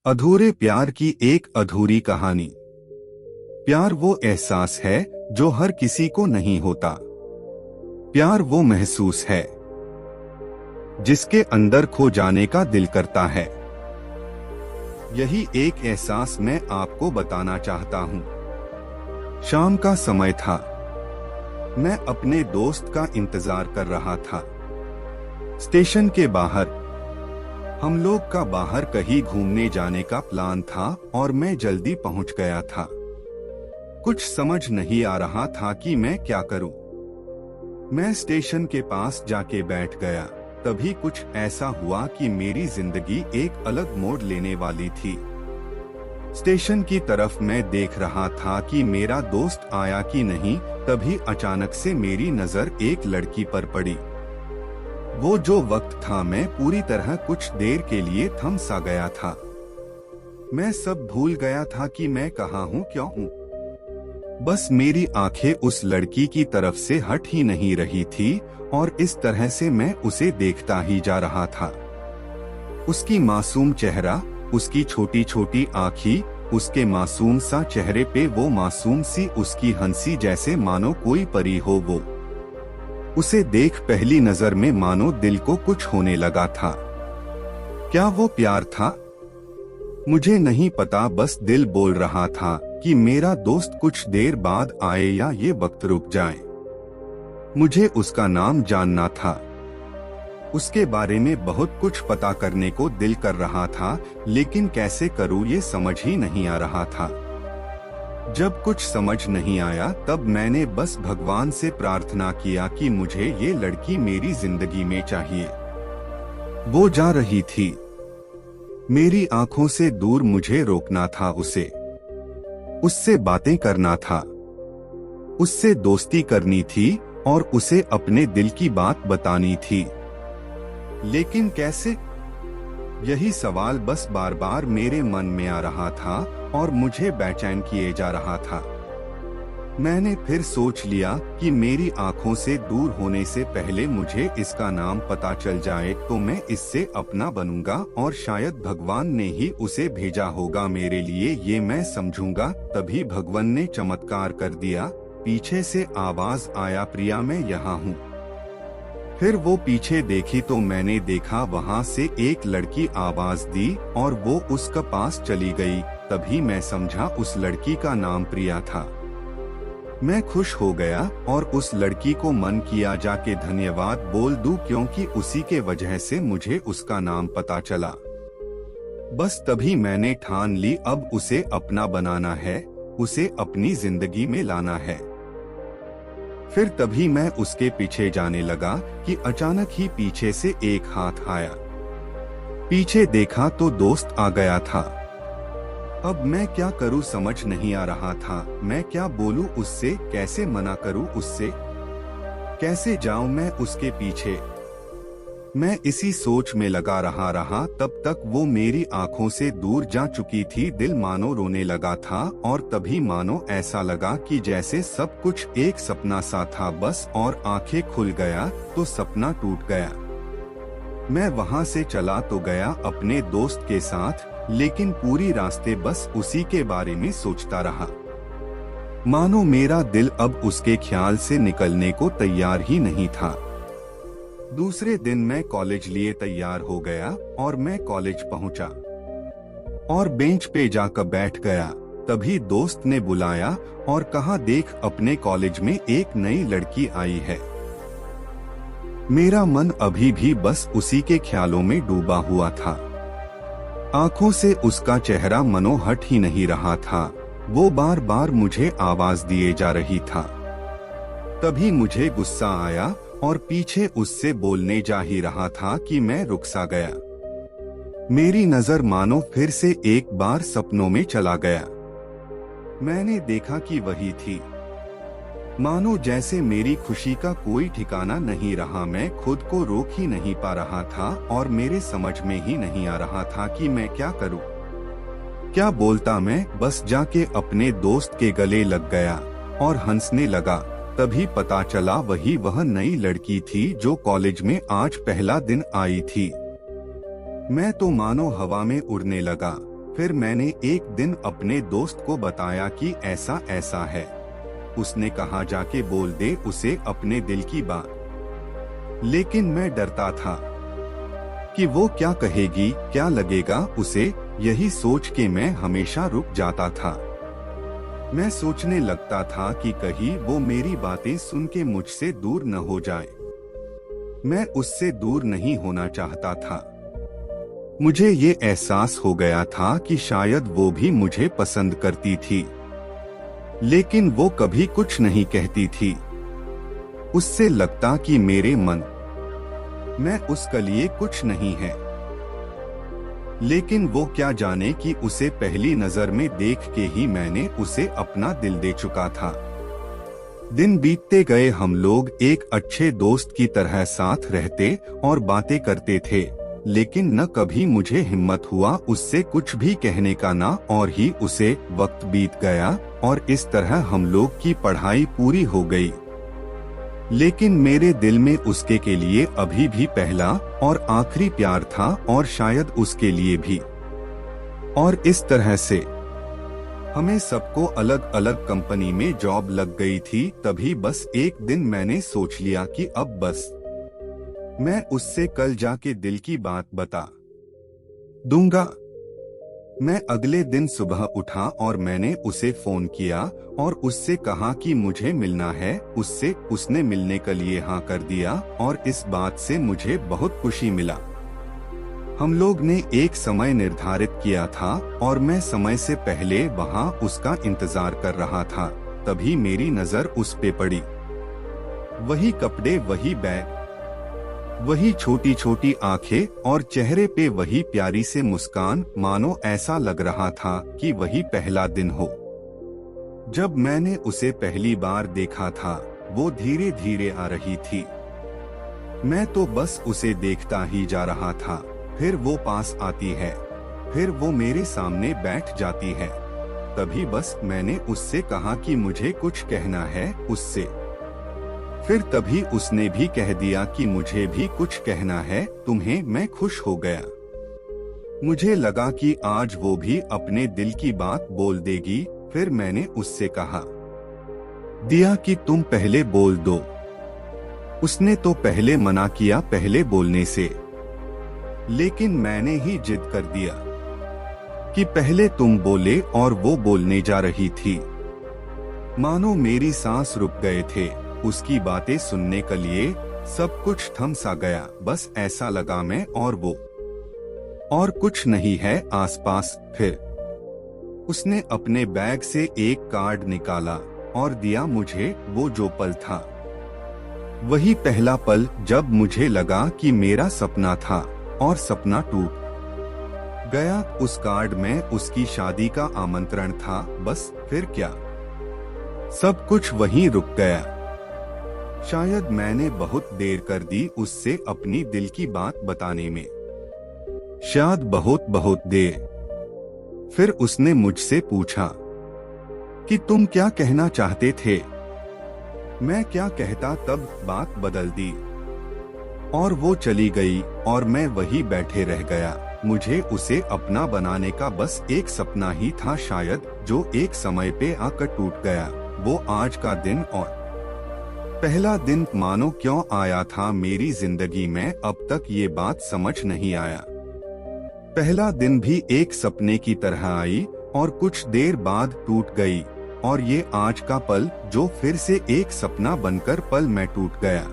अधूरे प्यार की एक अधूरी कहानी। प्यार वो एहसास है जो हर किसी को नहीं होता। प्यार वो महसूस है जिसके अंदर खो जाने का दिल करता है। यही एक एहसास मैं आपको बताना चाहता हूँ। शाम का समय था। मैं अपने दोस्त का इंतजार कर रहा था। स्टेशन के बाहर। हम लोग का बाहर कहीं घूमने जाने का प्लान था और मैं जल्दी पहुंच गया था। कुछ समझ नहीं आ रहा था कि मैं क्या करूं। मैं स्टेशन के पास जाके बैठ गया। तभी कुछ ऐसा हुआ कि मेरी जिंदगी एक अलग मोड़ लेने वाली थी। स्टेशन की तरफ मैं देख रहा था कि मेरा दोस्त आया कि नहीं, तभी अचानक से मेरी नजर एक लड़की पर पड़ी। वो जो वक्त था, मैं पूरी तरह कुछ देर के लिए थम सा गया था। मैं सब भूल गया था कि मैं कहाँ हूँ, क्यों हूँ। बस मेरी आंखें उस लड़की की तरफ से हट ही नहीं रही थी और इस तरह से मैं उसे देखता ही जा रहा था। उसकी मासूम चेहरा, उसकी छोटी छोटी आँखें, उसके मासूम सा चेहरे पे वो मासूम सी उसकी हंसी, जैसे मानो कोई परी हो वो। उसे देख पहली नजर में मानो दिल को कुछ होने लगा था। क्या वो प्यार था? मुझे नहीं पता, बस दिल बोल रहा था कि मेरा दोस्त कुछ देर बाद आए या ये वक्त रुक जाए। मुझे उसका नाम जानना था। उसके बारे में बहुत कुछ पता करने को दिल कर रहा था, लेकिन कैसे करूं ये समझ ही नहीं आ रहा था। जब कुछ समझ नहीं आया तब मैंने बस भगवान से प्रार्थना किया कि मुझे ये लड़की मेरी जिंदगी में चाहिए। वो जा रही थी। मेरी आंखों से दूर मुझे रोकना था उसे। उससे बातें करना था। उससे दोस्ती करनी थी और उसे अपने दिल की बात बतानी थी। लेकिन कैसे? यही सवाल बस बार बार मेरे मन में आ रहा था और मुझे बेचैन किए जा रहा था। मैंने फिर सोच लिया कि मेरी आंखों से दूर होने से पहले मुझे इसका नाम पता चल जाए तो मैं इससे अपना बनूंगा और शायद भगवान ने ही उसे भेजा होगा मेरे लिए, ये मैं समझूंगा। तभी भगवान ने चमत्कार कर दिया। पीछे से आवाज आया, प्रिया मैं यहाँ हूँ। फिर वो पीछे देखी तो मैंने देखा वहाँ से एक लड़की आवाज दी और वो उसके पास चली गई। तभी मैं समझा उस लड़की का नाम प्रिया था। मैं खुश हो गया और उस लड़की को मन किया जाके धन्यवाद बोल दूं, क्योंकि उसी के वजह से मुझे उसका नाम पता चला। बस तभी मैंने ठान ली, अब उसे अपना बनाना है, उसे अपनी जिंदगी में लाना है। फिर तभी मैं उसके पीछे जाने लगा कि अचानक ही पीछे से एक हाथ आया। पीछे देखा तो दोस्त आ गया था। अब मैं क्या करूं समझ नहीं आ रहा था। मैं क्या बोलूं उससे, कैसे मना करूं उससे, कैसे जाऊं मैं उसके पीछे। मैं इसी सोच में लगा रहा तब तक वो मेरी आंखों से दूर जा चुकी थी। दिल मानो रोने लगा था और तभी मानो ऐसा लगा कि जैसे सब कुछ एक सपना सा था बस, और आंखें खुल गया तो सपना टूट गया। मैं वहां से चला तो गया अपने दोस्त के साथ, लेकिन पूरी रास्ते बस उसी के बारे में सोचता रहा। मानो मेरा दिल अब उसके ख्याल से निकलने को तैयार ही नहीं था। दूसरे दिन मैं कॉलेज लिए तैयार हो गया और मैं कॉलेज पहुंचा और बेंच पे जाकर बैठ गया। तभी दोस्त ने बुलाया और कहा, देख अपने कॉलेज में एक नई लड़की आई है। मेरा मन अभी भी बस उसी के ख्यालों में डूबा हुआ था। आंखों से उसका चेहरा मनो हट ही नहीं रहा था। वो बार बार मुझे आवाज दिए जा रही था। तभी मुझे गुस्सा आया और पीछे उससे बोलने जा ही रहा था कि मैं रुक सा गया। मेरी नजर मानो फिर से एक बार सपनों में चला गया। मैंने देखा कि वही थी। मानो जैसे मेरी खुशी का कोई ठिकाना नहीं रहा। मैं खुद को रोक ही नहीं पा रहा था और मेरे समझ में ही नहीं आ रहा था कि मैं क्या करूं, क्या बोलता। मैं बस जाके अपने दोस्त के गले लग गया और हंसने लगा। तभी पता चला वह नई लड़की थी जो कॉलेज में आज पहला दिन आई थी। मैं तो मानो हवा में उड़ने लगा। फिर मैंने एक दिन अपने दोस्त को बताया कि ऐसा ऐसा है। उसने कहा जाके बोल दे उसे अपने दिल की बात। लेकिन मैं डरता था कि वो क्या कहेगी, क्या लगेगा उसे। यही सोच के मैं हमेशा रुक जाता था। मैं सोचने लगता था कि कहीं वो मेरी बातें सुन के मुझसे दूर न हो जाए। मैं उससे दूर नहीं होना चाहता था। मुझे ये एहसास हो गया था कि शायद वो भी मुझे पसंद करती थी, लेकिन वो कभी कुछ नहीं कहती थी। उससे लगता कि मेरे मन में उसके लिए कुछ नहीं है। लेकिन वो क्या जाने कि उसे पहली नजर में देख के ही मैंने उसे अपना दिल दे चुका था। दिन बीतते गए, हम लोग एक अच्छे दोस्त की तरह साथ रहते और बातें करते थे, लेकिन न कभी मुझे हिम्मत हुआ उससे कुछ भी कहने का ना। और ही उसे वक्त बीत गया और इस तरह हम लोग की पढ़ाई पूरी हो गई। लेकिन मेरे दिल में उसके के लिए अभी भी पहला और आखिरी प्यार था, और शायद उसके लिए भी। और इस तरह से हमें सबको अलग अलग कंपनी में जॉब लग गई थी। तभी बस एक दिन मैंने सोच लिया कि अब बस मैं उससे कल जाके दिल की बात बता दूंगा। मैं अगले दिन सुबह उठा और मैंने उसे फोन किया और उससे कहा कि मुझे मिलना है उससे। उसने मिलने के लिए हाँ कर दिया और इस बात से मुझे बहुत खुशी मिला। हम लोग ने एक समय निर्धारित किया था और मैं समय से पहले वहाँ उसका इंतजार कर रहा था। तभी मेरी नजर उस पे पड़ी। वही कपड़े, वही बैग, वही छोटी छोटी आंखें और चेहरे पे वही प्यारी से मुस्कान। मानो ऐसा लग रहा था कि वही पहला दिन हो जब मैंने उसे पहली बार देखा था। वो धीरे धीरे आ रही थी। मैं तो बस उसे देखता ही जा रहा था। फिर वो पास आती है, फिर वो मेरे सामने बैठ जाती है। तभी बस मैंने उससे कहा कि मुझे कुछ कहना है उससे। फिर तभी उसने भी कह दिया कि मुझे भी कुछ कहना है तुम्हें। मैं खुश हो गया। मुझे लगा कि आज वो भी अपने दिल की बात बोल देगी। फिर मैंने उससे कहा दिया कि तुम पहले बोल दो। उसने तो पहले मना किया पहले बोलने से, लेकिन मैंने ही जिद कर दिया कि पहले तुम बोले और वो बोलने जा रही थी। मानो मेरी सांस रुक गए थे। उसकी बातें सुनने के लिए सब कुछ थम सा गया। बस ऐसा लगा मैं और वो और कुछ नहीं है आसपास। फिर उसने अपने बैग से एक कार्ड निकाला और दिया मुझे। वो जो पल था वही पहला पल जब मुझे लगा कि मेरा सपना था और सपना टूट गया। उस कार्ड में उसकी शादी का आमंत्रण था। बस फिर क्या, सब कुछ वहीं रुक गया। शायद मैंने बहुत देर कर दी उससे अपनी दिल की बात बताने में, शायद बहुत बहुत देर। फिर उसने मुझसे पूछा कि तुम क्या कहना चाहते थे। मैं क्या कहता, तब बात बदल दी और वो चली गई और मैं वही बैठे रह गया। मुझे उसे अपना बनाने का बस एक सपना ही था शायद, जो एक समय पे आकर टूट गया। वो आज का दिन और पहला दिन मानो क्यों आया था मेरी जिंदगी में, अब तक ये बात समझ नहीं आया। पहला दिन भी एक सपने की तरह आई और कुछ देर बाद टूट गई, और ये आज का पल जो फिर से एक सपना बनकर पल में टूट गया।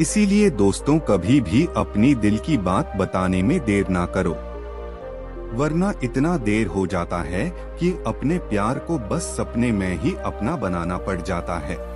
इसीलिए दोस्तों, कभी भी अपनी दिल की बात बताने में देर ना करो, वरना इतना देर हो जाता है कि अपने प्यार को बस सपने में ही अपना बनाना पड़ जाता है।